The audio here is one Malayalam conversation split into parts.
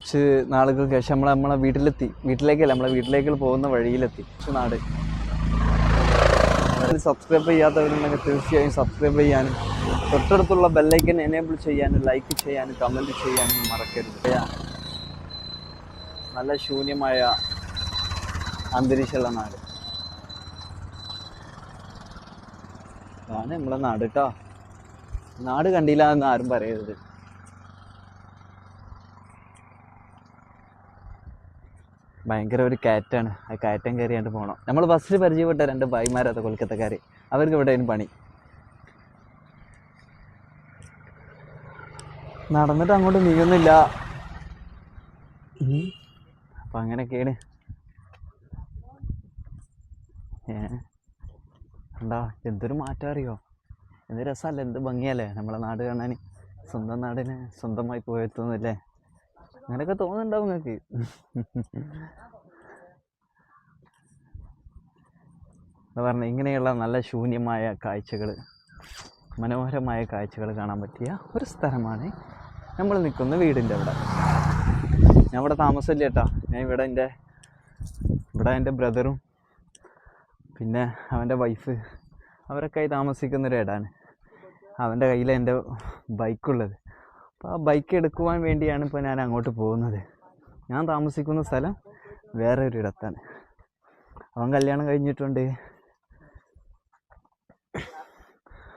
കുറച്ച് നാളുകൾക്ക് ശേഷം നമ്മളെ വീട്ടിലേക്കല്ല പോകുന്ന വഴിയിലെത്തി. നാട് സബ്സ്ക്രൈബ് ചെയ്യാത്തവരുണ്ടെങ്കിൽ തീർച്ചയായും സബ്സ്ക്രൈബ് ചെയ്യാനും തൊട്ടടുത്തുള്ള ബെല്ലൈക്കൻ എനേബിൾ ചെയ്യാനും ലൈക്ക് ചെയ്യാനും കമൻറ്റ് ചെയ്യാനും മറക്കരുത്. നല്ല ശൂന്യമായ അന്തരീക്ഷമുള്ള നാട് അതാണ് നമ്മളെ നാട് കേട്ടോ. നാട് കണ്ടില്ല എന്ന് ആരും പറയരുത്. ഭയങ്കര ഒരു കയറ്റാണ്. ആ കയറ്റം കയറിയാണ്ട് പോകണം. നമ്മൾ ബസ്സിൽ പരിചയപ്പെട്ട 2 ഭായിമാരത് കൊൽക്കത്തക്കാർ. അവർക്ക് ഇവിടെയാണ് പണി. നടന്നിട്ട് അങ്ങോട്ട് നീങ്ങുന്നില്ല. അപ്പം അങ്ങനെയൊക്കെയാണ്. എന്താ എന്തൊരു മാറ്റം അറിയോ? എന്ത് രസമല്ലേ, എന്ത് ഭംഗിയല്ലേ നമ്മളെ നാട് കാണാൻ. സ്വന്തം നാടിന് സ്വന്തമായി പോയെത്തുന്നില്ലേ? അങ്ങനെയൊക്കെ തോന്നുന്നുണ്ടാവും നിങ്ങൾക്ക്. എന്താ പറഞ്ഞ, ഇങ്ങനെയുള്ള നല്ല ശൂന്യമായ കാഴ്ചകൾ, മനോഹരമായ കാഴ്ചകൾ കാണാൻ പറ്റിയ ഒരു സ്ഥലമാണ് നമ്മൾ നിൽക്കുന്ന വീടിൻ്റെ അവിടെ. ഞാൻ ഇവിടെ താമസമില്ല കേട്ടോ. ഞാൻ ഇവിടെ എൻ്റെ ബ്രദറും പിന്നെ അവൻ്റെ വൈഫ് അവരൊക്കെ ആയി താമസിക്കുന്നൊരു ഇടാണ്. അവൻ്റെ കയ്യിൽ എൻ്റെ ബൈക്കുള്ളത്. അപ്പോൾ ആ ബൈക്ക് എടുക്കുവാൻ വേണ്ടിയാണ് ഇപ്പോൾ ഞാൻ അങ്ങോട്ട് പോകുന്നത്. ഞാൻ താമസിക്കുന്ന സ്ഥലം വേറെ ഒരു ഇടത്താണ്. അവൻ കല്യാണം കഴിഞ്ഞിട്ടുണ്ട്.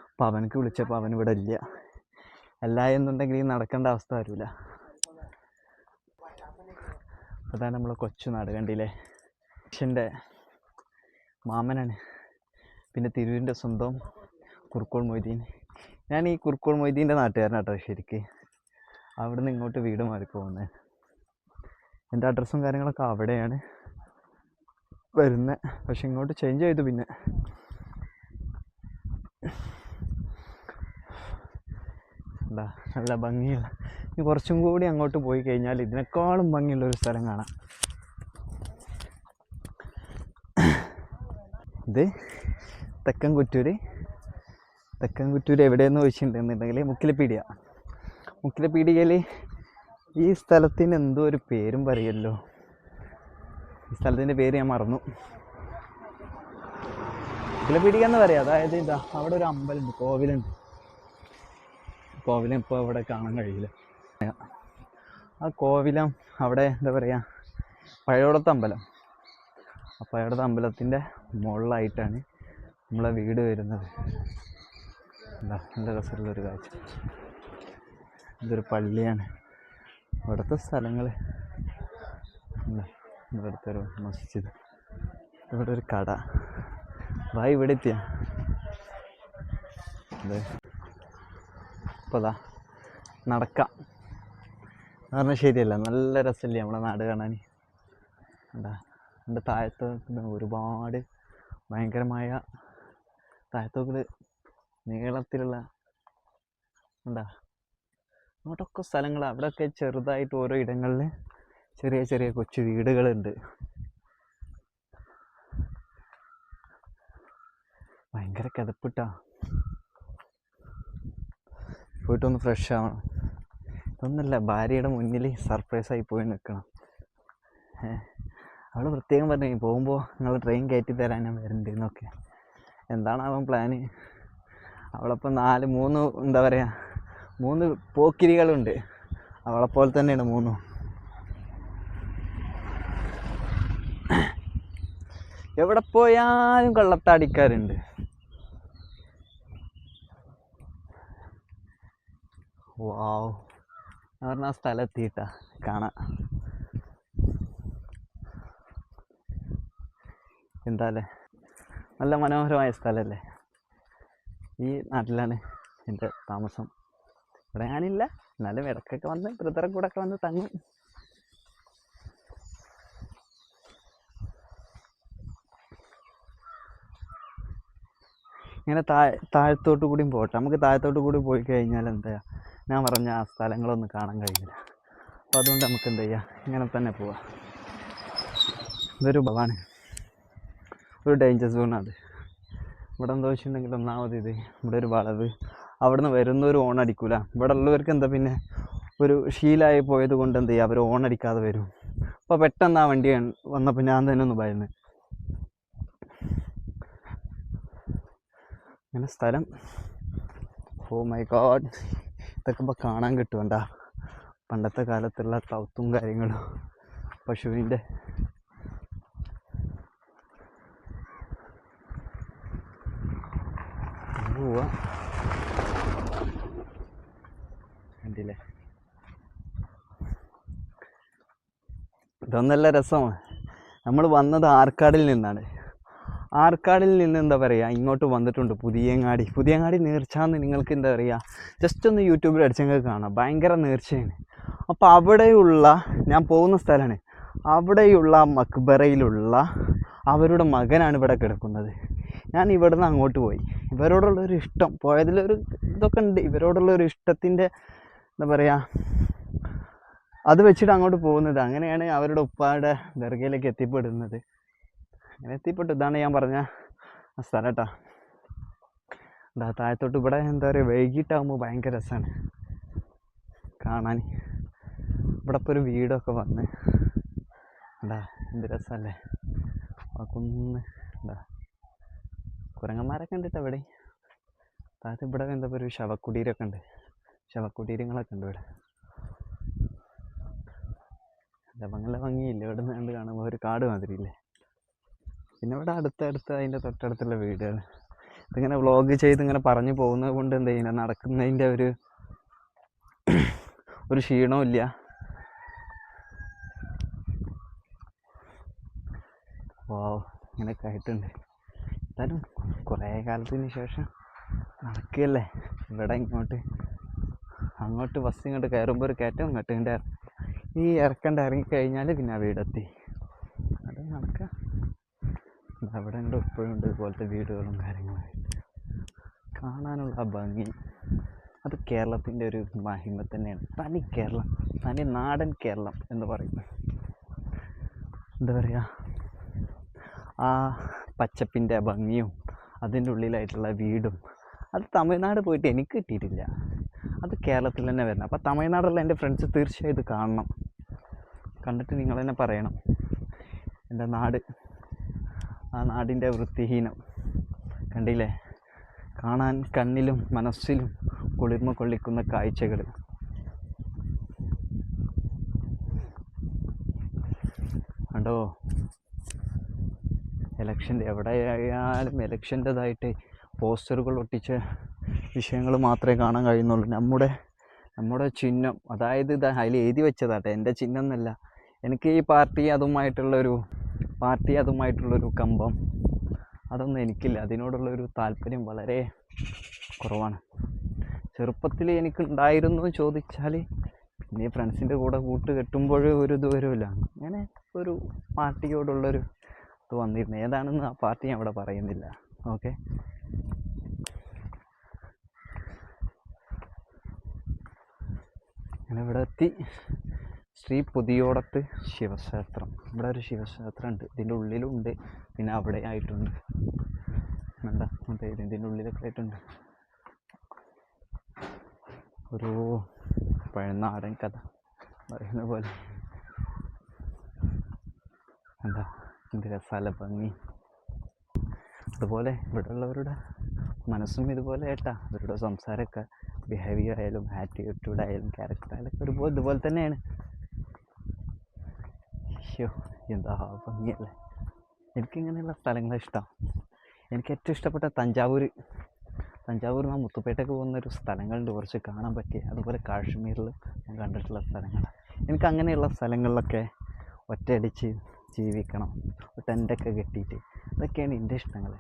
അപ്പോൾ അവനക്ക് വിളിച്ചപ്പോൾ അവൻ ഇവിടെ ഇല്ല. അല്ല എന്നുണ്ടെങ്കിൽ നടക്കേണ്ട അവസ്ഥ വരില്ല. അതാണ് നമ്മളെ കൊച്ചുനാട്. കണ്ടില്ലേ? എൻ്റെ മാമനാണ്. പിന്നെ തിരൂരിൻ്റെ സ്വന്തം കുറുക്കോൾ മൊയ്തീൻ. ഞാൻ ഈ കുറുക്കോൾ മൊയ്തീൻ്റെ നാട്ടുകാരനാട്ടോ ശരിക്ക്. അവിടുന്ന് ഇങ്ങോട്ട് വീട് മാറിപ്പോകുന്നത്. എൻ്റെ അഡ്രസ്സും കാര്യങ്ങളൊക്കെ അവിടെയാണ് വരുന്നത്. പക്ഷെ ഇങ്ങോട്ട് ചേഞ്ച് ചെയ്തു. പിന്നെ എന്താ നല്ല ഭംഗിയുള്ള, ഇനി കുറച്ചും കൂടി അങ്ങോട്ട് പോയി കഴിഞ്ഞാൽ ഇതിനേക്കാളും ഭംഗിയുള്ളൊരു സ്ഥലം കാണാം. ഇത് തെക്കൻ കുറ്റൂർ എവിടെയെന്ന് ചോദിച്ചിട്ടുണ്ടെന്നുണ്ടെങ്കിൽ മുക്കിലപ്പീടികയിൽ ഈ സ്ഥലത്തിന് എന്തോ ഒരു പേരും പറയല്ലോ. ഈ സ്ഥലത്തിൻ്റെ പേര് ഞാൻ മറന്നു. മുക്കിലപ്പീടിക എന്ന് പറയാം. അതായത് ഇതാ അവിടെ ഒരു അമ്പലമുണ്ട്, കോവിലം ഇപ്പോൾ അവിടെ കാണാൻ കഴിയില്ല. ആ കോവിലം അവിടെ എന്താ പറയുക, പഴയോടത്തെ അമ്പലം. ആ പഴയോടത്തെ അമ്പലത്തിൻ്റെ മുകളിലായിട്ടാണ് നമ്മളെ വീട് വരുന്നത്. എന്താ നല്ല രസമുള്ളൊരു കാഴ്ച. ഇതൊരു പള്ളിയാണ്. ഇവിടുത്തെ സ്ഥലങ്ങൾ എന്താ, ഇവിടുത്തെ ഒരു മസ്ജിദ്, ഇവിടെ ഒരു കട. ഇവിടെ എത്തിയ ഇപ്പോൾ അതാ നടക്കാം എന്ന് പറഞ്ഞാൽ ശരിയല്ല. നല്ല രസമില്ലേ നമ്മളെ നാട് കാണാൻ? എന്താ എൻ്റെ താഴത്ത് ഒരുപാട് ഭയങ്കരമായ താഴത്തോക്കിൽ നീളത്തിലുള്ള എന്താ അങ്ങോട്ടൊക്കെ സ്ഥലങ്ങൾ. അവിടെയൊക്കെ ചെറുതായിട്ട് ഓരോ ഇടങ്ങളിൽ ചെറിയ ചെറിയ കൊച്ചു വീടുകളുണ്ട്. ഭയങ്കര കിതപ്പിട്ടാ. പോയിട്ടൊന്ന് ഫ്രഷ് ആവണം. ഇതൊന്നുമല്ല, ഭാര്യയുടെ മുന്നിൽ സർപ്രൈസായി പോയി നിൽക്കണം. അവൾ പ്രത്യേകം പറഞ്ഞു പോകുമ്പോൾ നിങ്ങൾ ട്രെയിൻ കയറ്റി തരാൻ ഞാൻ വരുന്നുണ്ട് എന്നൊക്കെ. എന്താണ് അവൻ പ്ലാന്? അവളപ്പം 3 എന്താ പറയുക 3 പോക്കിരികളുണ്ട്. അവളെപ്പോലെ തന്നെയാണ് 3. എവിടെ പോയാലും കള്ളത്താടിക്കാരുണ്ട്. വാവ്, ഞാൻ പറഞ്ഞ ആ സ്ഥലം എത്തിയിട്ടാ കാണാം. എന്താല്ലേ, നല്ല മനോഹരമായ സ്ഥലമല്ലേ? ഈ നാട്ടിലാണ് എൻ്റെ താമസം. ഇവിടെ ഞാനില്ല, എന്നാലും ഇടയ്ക്കൊക്കെ വന്ന് ബ്രദറെ കൂടെ ഒക്കെ വന്ന് തങ്ങും. ഇങ്ങനെ താഴത്തോട്ട് കൂടിയും പോട്ടെ. നമുക്ക് താഴത്തോട്ട് കൂടി പോയി കഴിഞ്ഞാൽ എന്താ, ഞാൻ പറഞ്ഞ ആ സ്ഥലങ്ങളൊന്നും കാണാൻ കഴിയില്ല. അപ്പോൾ അതുകൊണ്ട് നമുക്ക് എന്താ ചെയ്യുക, ഇങ്ങനെ തന്നെ പോവാം. ഇതൊരു ഭവാണ്, ഒരു ഡേഞ്ചർ സോണാണ്. ഇവിടെ എന്താ വെച്ചിട്ടുണ്ടെങ്കിൽ ഒന്നാമത് ഇവിടെ ഒരു വളവ്. അവിടെ നിന്ന് വരുന്നവർ ഓൺ അടിക്കൂല. ഇവിടെ ഉള്ളവർക്ക് എന്താ പിന്നെ ഒരു ശീലമായി പോയത് കൊണ്ട് എന്ത് ചെയ്യുക, അവർ ഓണടിക്കാതെ വരും. അപ്പോൾ പെട്ടെന്ന് ആ വണ്ടി വന്നപ്പോൾ ഞാൻ തന്നെ ഒന്ന് ഭയന്ന്. അങ്ങനെ സ്ഥലം, ഓ മൈ ഗോഡ്, ഇതൊക്കെ ഇപ്പോൾ കാണാൻ കിട്ടുമണ്ട പണ്ടത്തെ കാലത്തുള്ള തൗത്തും കാര്യങ്ങളും. പശുവിൻ്റെ പോവാ കണ്ടില്ലേ. ഇതൊന്നല്ല രസമാണ്. നമ്മൾ വന്നത് ആർക്കാടിൽ നിന്നാണ്. ആർക്കാടിൽ നിന്ന് എന്താ പറയുക, ഇങ്ങോട്ട് വന്നിട്ടുണ്ട് പുതിയങ്ങാടി. പുതിയങ്ങാടി നേർച്ചാന്ന് നിങ്ങൾക്ക് എന്താ പറയുക, ജസ്റ്റ് ഒന്ന് യൂട്യൂബിൽ അടിച്ചെങ്കിൽ കാണാം, ഭയങ്കര നേർച്ചയാണ്. അപ്പോൾ അവിടെയുള്ള, ഞാൻ പോകുന്ന സ്ഥലമാണ്, അവിടെയുള്ള മക്ബറയിലുള്ള അവരുടെ മകനാണ് ഇവിടെ കിടക്കുന്നത്. ഞാൻ ഇവിടെ നിന്ന് അങ്ങോട്ട് പോയി. ഇവരോടുള്ളൊരു ഇഷ്ടം, പോയതിലൊരു ഇതൊക്കെ ഉണ്ട്, ഇവരോടുള്ളൊരു ഇഷ്ടത്തിൻ്റെ എന്താ പറയുക, അത് വെച്ചിട്ട് അങ്ങോട്ട് പോകുന്നത്. അങ്ങനെയാണ് അവരുടെ ഉപ്പായുടെ ദർഗയിലേക്ക് എത്തിപ്പെടുന്നത്. അങ്ങനെ എത്തിപ്പെട്ടു. ഇതാണ് ഞാൻ പറഞ്ഞ സ്ഥലം കേട്ടോ. എന്താ താഴത്തോട്ട് ഇവിടെ എന്താ പറയുക, വൈകിട്ടാകുമ്പോൾ ഭയങ്കര രസമാണ് കാണാൻ. ഇവിടെ ഇപ്പോൾ ഒരു വീടൊക്കെ വന്ന് എന്താ എന്ത് രസമല്ലേ. ആ കുന്ന് എന്താ കുരങ്ങന്മാരൊക്കെ ഉണ്ട് കേട്ടോ ഇവിടെ. താഴത്ത് ഇവിടെ എന്താ പറയുക, ഒരു ശവക്കുടീരൊക്കെ ഉണ്ട്, ശവക്കുടീരങ്ങളൊക്കെ ഉണ്ട് ഇവിടെ. നല്ല ഭംഗിയില്ലേ ഇവിടെ നിന്ന് കണ്ട് കാണുമ്പോൾ, ഒരു കാട് മാതിരിയില്ലേ. പിന്നെ ഇവിടെ അടുത്തടുത്ത് അതിൻ്റെ തൊട്ടടുത്തുള്ള വീടുകൾ. ഇതിങ്ങനെ വ്ളോഗ് ചെയ്ത് ഇങ്ങനെ പറഞ്ഞു പോകുന്നത് കൊണ്ട് എന്ത് ചെയ്യുന്നത്, നടക്കുന്നതിൻ്റെ ഒരു ക്ഷീണവും ഇല്ല. വാവ്, ഇങ്ങനെയൊക്കെ ആയിട്ടുണ്ട്. എന്തായാലും കുറേ കാലത്തിന് ശേഷം നടക്കുകയല്ലേ. ഇവിടെ അങ്ങോട്ട് ബസ് ഇങ്ങോട്ട് കയറുമ്പോൾ ഒരു കയറ്റം, ഇങ്ങോട്ട് ഈ ഇറങ്ങിക്കഴിഞ്ഞാൽ പിന്നെ ആ വീടെത്തി. അത് നടക്കുക. അവിടെ ഉണ്ട്, ഇപ്പോഴും ഉണ്ട് ഇതുപോലത്തെ വീടുകളും കാര്യങ്ങളായിട്ട്. കാണാനുള്ള ആ ഭംഗി, അത് കേരളത്തിൻ്റെ ഒരു മഹിമ തന്നെയാണ്. തനി കേരളം, തനി നാടൻ കേരളം എന്ന് പറയും. എന്താ പറയുക, ആ പച്ചപ്പിൻ്റെ ഭംഗിയും അതിൻ്റെ ഉള്ളിലായിട്ടുള്ള വീടും, അത് തമിഴ്നാട് പോയിട്ട് എനിക്ക് കിട്ടിയിട്ടില്ല. അത് കേരളത്തിൽ തന്നെ വരണം. അപ്പോൾ തമിഴ്നാടുള്ള എൻ്റെ ഫ്രണ്ട്സ് തീർച്ചയായും ഇത് കാണണം. കണ്ടിട്ട് നിങ്ങൾ തന്നെ പറയണം, എൻ്റെ നാട്, ആ നാടിൻ്റെ വൃത്തിഹീനം കണ്ടില്ലേ. കാണാൻ കണ്ണിലും മനസ്സിലും കുളിർമ കൊള്ളിക്കുന്ന കാഴ്ചകൾ. കണ്ടോ, എലക്ഷൻ്റെ എവിടെയായാലും എലക്ഷൻ്റെതായിട്ട് പോസ്റ്ററുകൾ ഒട്ടിച്ച വിഷയങ്ങൾ മാത്രമേ കാണാൻ കഴിയുന്നുള്ളൂ. നമ്മുടെ ചിഹ്നം, അതായത് ഇത് അതിൽ എഴുതി വെച്ചതാട്ടെ, എൻ്റെ ചിഹ്നം എന്നല്ല. എനിക്ക് ഈ പാർട്ടി അതുമായിട്ടുള്ളൊരു കമ്പം അതൊന്നും എനിക്കില്ല. അതിനോടുള്ളൊരു താല്പര്യം വളരെ കുറവാണ്. ചെറുപ്പത്തിൽ എനിക്കുണ്ടായിരുന്നു ചോദിച്ചാൽ, പിന്നെ ഫ്രണ്ട്സിൻ്റെ കൂടെ കൂട്ട് കെട്ടുമ്പോൾ ഒരു ഇത് വരുമല്ല, അങ്ങനെ ഒരു പാർട്ടിയോടുള്ളൊരു ഇത് വന്നിരുന്നു. ഏതാണെന്ന് ആ പാർട്ടി ഞാൻ ഇവിടെ പറയുന്നില്ല. ഓക്കെ, അങ്ങനെ ഇവിടെ എത്തി. ശ്രീ പുതിയോടത്ത് ശിവക്ഷേത്രം. ഇവിടെ ഒരു ശിവക്ഷേത്രം ഉണ്ട്, ഇതിൻ്റെ ഉള്ളിലുണ്ട്, പിന്നെ അവിടെ ആയിട്ടുണ്ട്. വേണ്ട ഇതിൻ്റെ ഉള്ളിലൊക്കെ ആയിട്ടുണ്ട്. ഒരു പഴനാടൻ കഥ പറയുന്ന പോലെ. എന്താ എന്ത് രസാല ഭംഗി. അതുപോലെ ഇവിടെ ഉള്ളവരുടെ മനസ്സും ഇതുപോലെ കേട്ടാ, അവരുടെ സംസാരമൊക്കെ, ബിഹേവിയർ ആയാലും ആറ്റിറ്റ്യൂഡ് ആയാലും ക്യാരക്ടർ ആയാലും ഇതുപോലെ തന്നെയാണ്. അയ്യോ എന്താ ഭംഗിയല്ലേ. എനിക്കിങ്ങനെയുള്ള സ്ഥലങ്ങളെ ഇഷ്ടം. എനിക്ക് ഏറ്റവും ഇഷ്ടപ്പെട്ട തഞ്ചാവൂർ ആ മുത്തുപേട്ടയ്ക്ക് പോകുന്നൊരു സ്ഥലങ്ങളുണ്ട് കുറച്ച് കാണാൻ പറ്റിയ. അതുപോലെ കാശ്മീരിൽ ഞാൻ കണ്ടിട്ടുള്ള സ്ഥലങ്ങളാണ്. എനിക്ക് അങ്ങനെയുള്ള സ്ഥലങ്ങളിലൊക്കെ ഒറ്റയടിച്ച് ജീവിക്കണം, ടെൻ്റൊക്കെ കെട്ടിയിട്ട്, അതൊക്കെയാണ് എൻ്റെ ഇഷ്ടങ്ങൾ.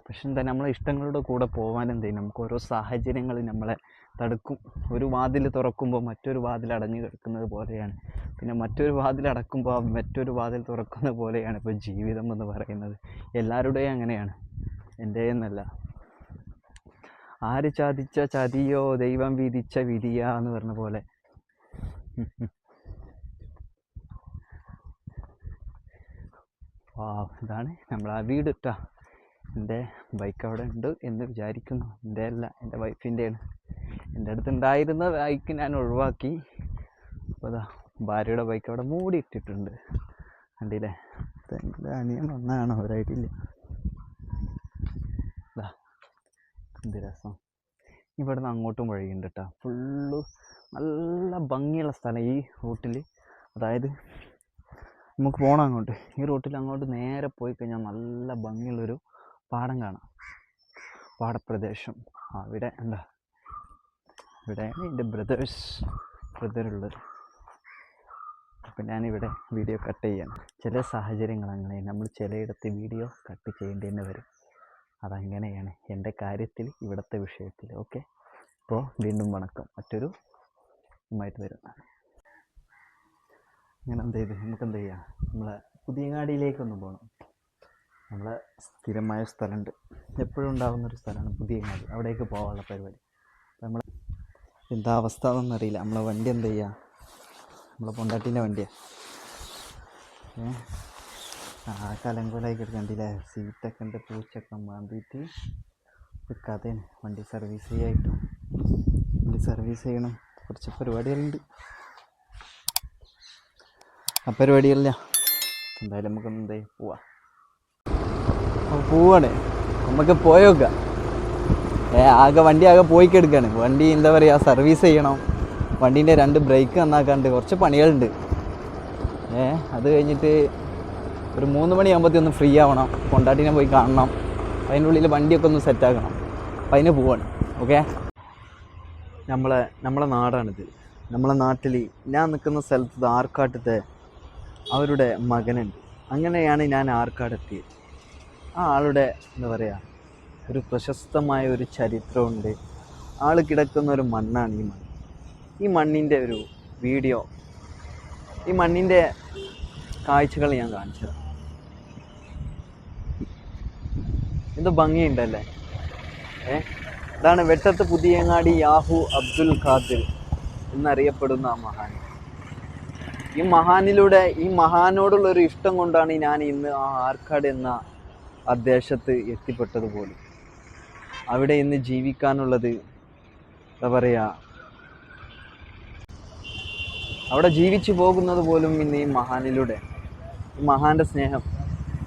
പക്ഷെ എന്താ, നമ്മളെ ഇഷ്ടങ്ങളുടെ കൂടെ പോകാൻ എന്ത് ചെയ്യും, നമുക്ക് ഓരോ സാഹചര്യങ്ങൾ നമ്മളെ തടുക്കും. ഒരു വാതിൽ തുറക്കുമ്പോൾ മറ്റൊരു വാതിൽ അടഞ്ഞു കിടക്കുന്നത് പോലെയാണ്, പിന്നെ മറ്റൊരു വാതിൽ അടക്കുമ്പോൾ മറ്റൊരു വാതിൽ തുറക്കുന്ന പോലെയാണ് ഇപ്പോൾ ജീവിതം എന്ന് പറയുന്നത്. എല്ലാവരുടെയും അങ്ങനെയാണ്, എൻ്റെ എന്നല്ല. ആര് ചതിച്ച ചതിയോ ദൈവം വിധിച്ച വിധിയാ എന്ന് പറഞ്ഞ പോലെ. ഇതാണ് നമ്മൾ ആ വീട് ഇട്ടാ. എൻ്റെ ബൈക്ക് അവിടെ ഉണ്ട് എന്ന് വിചാരിക്കുന്നു. എൻ്റെ അല്ല, എൻ്റെ വൈഫിൻ്റെയാണ്. എൻ്റെ അടുത്ത് ഉണ്ടായിരുന്ന ബൈക്ക് ഞാൻ ഒഴിവാക്കി. അപ്പോൾ അതാ ഭാര്യയുടെ ബൈക്ക് അവിടെ മൂടിയിട്ടിട്ടുണ്ട്, കണ്ടില്ലേ? എൻ്റെ അനിയൻ വന്നതാണ്, അവരായിട്ടില്ല. ഇതാ എന്ത് രസം. ഇവിടെ നിന്ന് അങ്ങോട്ടും വഴിയുണ്ട് കേട്ടോ, ഫുള്ള് നല്ല ഭംഗിയുള്ള സ്ഥലം ഈ റൂട്ടിൽ. അതായത് നമുക്ക് പോകണം അങ്ങോട്ട്, ഈ റൂട്ടിൽ അങ്ങോട്ട് നേരെ പോയി കഴിഞ്ഞാൽ നല്ല ഭംഗിയുള്ളൊരു പാടം കാണാം, പാടപ്രദേശം. അവിടെ എന്താ, ഇവിടെയാണ് എൻ്റെ ബ്രദറുള്ളത്. അപ്പം ഞാനിവിടെ വീഡിയോ കട്ട് ചെയ്യണം. ചില സാഹചര്യങ്ങൾ അങ്ങനെ, നമ്മൾ ചിലയിടത്ത് വീഡിയോ കട്ട് ചെയ്യേണ്ടി വരും. അതങ്ങനെയാണ് എൻ്റെ കാര്യത്തിൽ, ഇവിടുത്തെ വിഷയത്തിൽ. ഓക്കെ, അപ്പോൾ വീണ്ടും വണക്കം, മറ്റൊരു ആയിട്ട് വരുന്നതാണ്. അങ്ങനെ എന്ത് ചെയ്ത് നമുക്ക് എന്ത് ചെയ്യാം, നമ്മളെ പുതിയങ്ങാടിയിലേക്കൊന്ന് പോകണം. നമ്മളെ സ്ഥിരമായ സ്ഥലമുണ്ട്, എപ്പോഴും ഉണ്ടാകുന്നൊരു സ്ഥലമാണ് പുതിയങ്ങാടി. അവിടേക്ക് പോകാനുള്ള പരിപാടി. നമ്മൾ എന്താ അവസ്ഥ എന്നറിയില്ല. നമ്മളെ വണ്ടി എന്ത് ചെയ്യുക, നമ്മളെ പൊണ്ടാട്ടീൻ്റെ വണ്ടിയാണ്. കലങ്കോലായിക്കിട്ട് കണ്ടില്ലേ, സീറ്റൊക്കെ ഉണ്ട്, പൂച്ചൊക്കെ മാന്തിയിട്ട് കഥയാണ്. വണ്ടി സർവീസ് ചെയ്യായിട്ടും, വണ്ടി സർവീസ് ചെയ്യണം, കുറച്ച് പരിപാടികളുണ്ട്. ആ പരിപാടിയല്ല, എന്തായാലും നമുക്കൊന്ന് എന്താ പോവാണ്, നമുക്ക് പോയോക്കാം. വണ്ടി ആകെ പോയിക്കെടുക്കാണ്. വണ്ടി എന്താ പറയുക, സർവീസ് ചെയ്യണം. വണ്ടീൻ്റെ 2 ബ്രേക്ക് നന്നാക്കാണ്ട് കുറച്ച് പണികളുണ്ട്. അത് കഴിഞ്ഞിട്ട് ഒരു 3 മണിയാകുമ്പോഴത്തേക്ക് ഒന്ന് ഫ്രീ ആവണം, കൊണ്ടാട്ടിനെ പോയി കാണണം. അതിൻ്റെ ഉള്ളിൽ വണ്ടിയൊക്കെ ഒന്ന് സെറ്റാക്കണം. അപ്പം അതിന് പോവാണ്. ഓക്കെ, നമ്മളെ നാടാണിത്. നമ്മളെ നാട്ടിൽ ഞാൻ നിൽക്കുന്ന സ്ഥലത്ത് ആർക്കാട്ടത്തെ അവരുടെ മകനുണ്ട്. അങ്ങനെയാണ് ഞാൻ ആർക്കാട് എത്തിയത്. ആ ആളുടെ എന്താ പറയുക, ഒരു പ്രശസ്തമായ ഒരു ചരിത്രമുണ്ട്. ആൾ കിടക്കുന്ന ഒരു മണ്ണാണ് ഈ മണ്ണ്. ഈ മണ്ണിൻ്റെ ഒരു വീഡിയോ, ഈ മണ്ണിൻ്റെ കാഴ്ചകൾ ഞാൻ കാണിച്ചത്. എന്ത് ഭംഗിയുണ്ടല്ലേ. ഇതാണ് വെട്ടത്ത് പുതിയങ്ങാടി യാഹു അബ്ദുൽ ഖാദിർ എന്നറിയപ്പെടുന്ന ആ മഹാൻ. ഈ മഹാനോടുള്ളൊരു ഇഷ്ടം കൊണ്ടാണ് ഞാൻ ഇന്ന് ആ ആർക്കാട് എന്ന ആ ദേശത്ത് എത്തിപ്പെട്ടത് പോലും. അവിടെ ഇന്ന് ജീവിക്കാനുള്ളത് എന്താ പറയുക, അവിടെ ജീവിച്ചു പോകുന്നത് പോലും ഇന്ന് ഈ മഹാനിലൂടെ. ഈ മഹാൻ്റെ സ്നേഹം,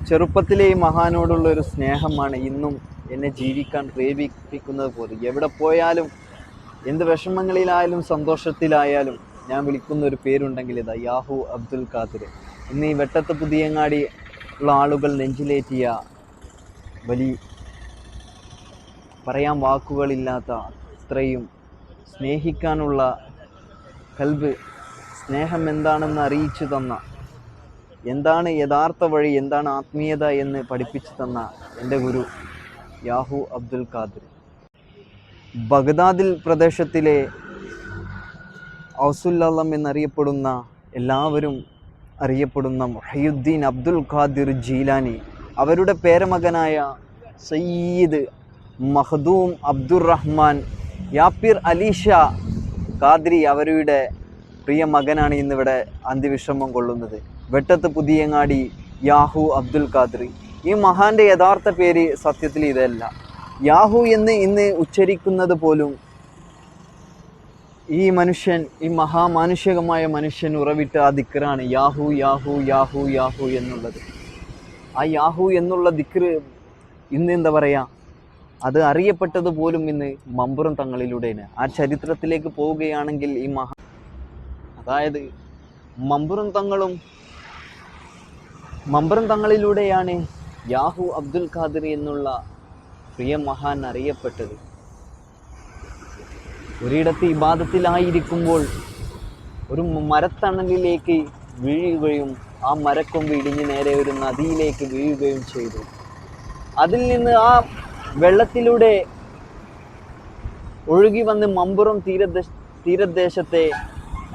ചെറുപ്പത്തിലെ ഈ മഹാനോടുള്ളൊരു സ്നേഹമാണ് ഇന്നും എന്നെ ജീവിക്കാൻ പ്രേരിപ്പിക്കുന്നത് പോലും. എവിടെ പോയാലും, എന്ത് വിഷമങ്ങളിലായാലും സന്തോഷത്തിലായാലും ഞാൻ വിളിക്കുന്ന ഒരു പേരുണ്ടെങ്കിൽ ഇതാ, യാഹു അബ്ദുൽ ഖാദിർ. ഇന്ന് ഈ വെട്ടത്ത് പുതിയങ്ങാടി ഉള്ള ആളുകൾ നെഞ്ചിലേറ്റിയ വലിയ, പറയാൻ വാക്കുകളില്ലാത്ത അത്രയും സ്നേഹിക്കാനുള്ള കൽബ്, സ്നേഹം എന്താണെന്ന് അറിയിച്ചു തന്ന, എന്താണ് യഥാർത്ഥ വഴി, എന്താണ് ആത്മീയത എന്ന് പഠിപ്പിച്ചു തന്ന എൻ്റെ ഗുരു യാഹു അബ്ദുൽ ഖാദിർ. ബഗ്ദാദിൽ പ്രദേശത്തിലെ ഔസുല്ലം എന്നറിയപ്പെടുന്ന, എല്ലാവരും അറിയപ്പെടുന്ന മുഹയ്യുദ്ദീൻ അബ്ദുൽ ഖാദിർ ജീലാനി, അവരുടെ പേരമകനായ സയ്യിദ് മഖ്ദൂം അബ്ദുറഹ്മാൻ യാപ്പിർ അലീഷ ഖാദ്രി, അവരുടെ പ്രിയ മകനാണ് ഇന്നിവിടെ അന്ത്യവിശ്രമം കൊള്ളുന്നത്. വെട്ടത്ത് പുതിയങ്ങാടി യാഹു അബ്ദുൽ ഖാദിർ. ഈ മഹാന്റെ യഥാർത്ഥ പേര് സത്യത്തിൽ ഇതല്ല. യാഹു എന്ന് ഇന്ന് ഉച്ചരിക്കുന്നത് പോലും ഈ മനുഷ്യൻ, ഈ മഹാമാനുഷികമായ മനുഷ്യൻ ഉറവിട്ട ആ ദിക്റാണ്, യാഹു യാഹു യാഹു യാഹു എന്നുള്ളത്. ആ യാഹു എന്നുള്ള ദിക്റ് ഇന്ന് എന്താ പറയുക, അത് അറിയപ്പെട്ടത് പോലും ഇന്ന് മമ്പുറം തങ്ങളിലൂടെയാണ്. ആ ചരിത്രത്തിലേക്ക് പോവുകയാണെങ്കിൽ ഈ അതായത് മമ്പുറം തങ്ങളിലൂടെയാണ് യാഹു അബ്ദുൽ ഖാദിർ എന്നുള്ള പ്രിയ മഹാൻ അറിയപ്പെട്ടത്. ഒരിടത്ത് ഇബാദത്തിലായിരിക്കുമ്പോൾ ഒരു മരത്തണലിലേക്ക് വീഴുകയും ആ മരക്കൊമ്പ് ഇടിഞ്ഞ് നേരെ ഒരു നദിയിലേക്ക് വീഴുകയും ചെയ്തു. അതിൽ നിന്ന് ആ വെള്ളത്തിലൂടെ ഒഴുകി വന്ന് മമ്പുറം തീരദേശത്തെ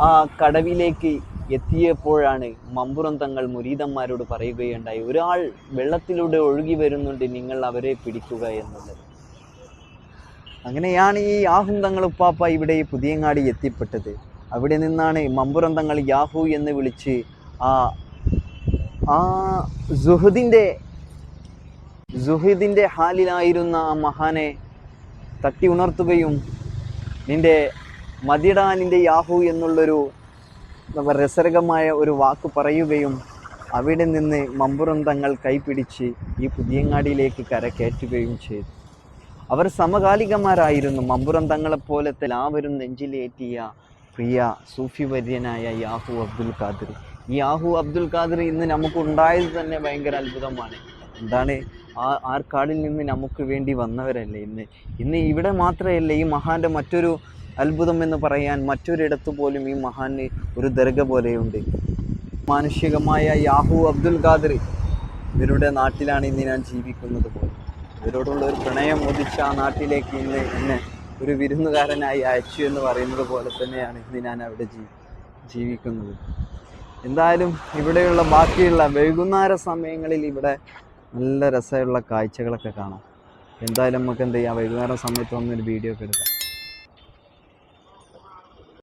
ആ കടവിലേക്ക് എത്തിയപ്പോഴാണ് മമ്പുറം തങ്ങൾ മുരീദന്മാരോട് പറയുകയുണ്ടായി, ഒരാൾ വെള്ളത്തിലൂടെ ഒഴുകി വരുന്നുണ്ട്, നിങ്ങൾ അവരെ പിടിക്കുക എന്നുള്ളത്. അങ്ങനെയാണ് ഈ യാഹു തങ്ങൾ ഉപ്പാപ്പ ഇവിടെ ഈ പുതിയങ്ങാടി എത്തിപ്പെട്ടത്. അവിടെ നിന്നാണ് മമ്പുറം തങ്ങൾ യാഹു എന്ന് വിളിച്ച് ആ സുഹൃദിൻ്റെ ഹാലിലായിരുന്ന ആ മഹാനെ തട്ടി ഉണർത്തുകയും നിൻ്റെ മതിടാനിൻ്റെ യാഹു എന്നുള്ളൊരു രസകരമായ ഒരു വാക്ക് പറയുകയും അവിടെ നിന്ന് മമ്പുറന്തങ്ങൾ കൈപിടിച്ച് ഈ പുതിയങ്ങാടിയിലേക്ക് കരകയറ്റുകയും ചെയ്തു. അവർ സമകാലികന്മാരായിരുന്നു. മമ്പുറന്തങ്ങളെപ്പോലത്തെ എല്ലാവരും നെഞ്ചിലേറ്റിയ പ്രിയ സൂഫി വര്യനായ യാഹു അബ്ദുൽ ഖാദിർ. ഈ യാഹു അബ്ദുൽ ഖാദിർ ഇന്ന് നമുക്കുണ്ടായത് തന്നെ ഭയങ്കര അത്ഭുതമാണ്. എന്താണ്, ആർക്കാടിൽ നിന്ന് നമുക്ക് വേണ്ടി വന്നവരല്ലേ ഇന്ന് ഇവിടെ മാത്രമല്ല, ഈ മഹാൻ്റെ മറ്റൊരു അത്ഭുതം എന്ന് പറയാൻ മറ്റൊരിടത്തു പോലും ഈ മഹാന് ഒരു ദർഗ പോലെയുണ്ട്. മാനുഷികമായ യാഹു അബ്ദുൽ ഖാദിർ ഇവരുടെ നാട്ടിലാണ് ഇന്ന് ഞാൻ ജീവിക്കുന്നത് പോലും. ഇവരോടുള്ള ഒരു പ്രണയം ഉദിച്ച ആ നാട്ടിലേക്ക് ഇന്ന് എന്നെ ഒരു വിരുന്നുകാരനായി അയച്ചു എന്ന് പറയുന്നത് പോലെ തന്നെയാണ് ഇന്ന് ഞാൻ അവിടെ ജീവിക്കുന്നത്. എന്തായാലും ഇവിടെയുള്ള ബാക്കിയുള്ള വൈകുന്നേര സമയങ്ങളിൽ ഇവിടെ നല്ല രസമുള്ള കാഴ്ചകളൊക്കെ കാണാം. എന്തായാലും നമുക്ക് എന്ത് ചെയ്യാം, വൈകുന്നേരം സമയത്ത് വന്നൊരു വീഡിയോ ഒക്കെ എടുക്കാം.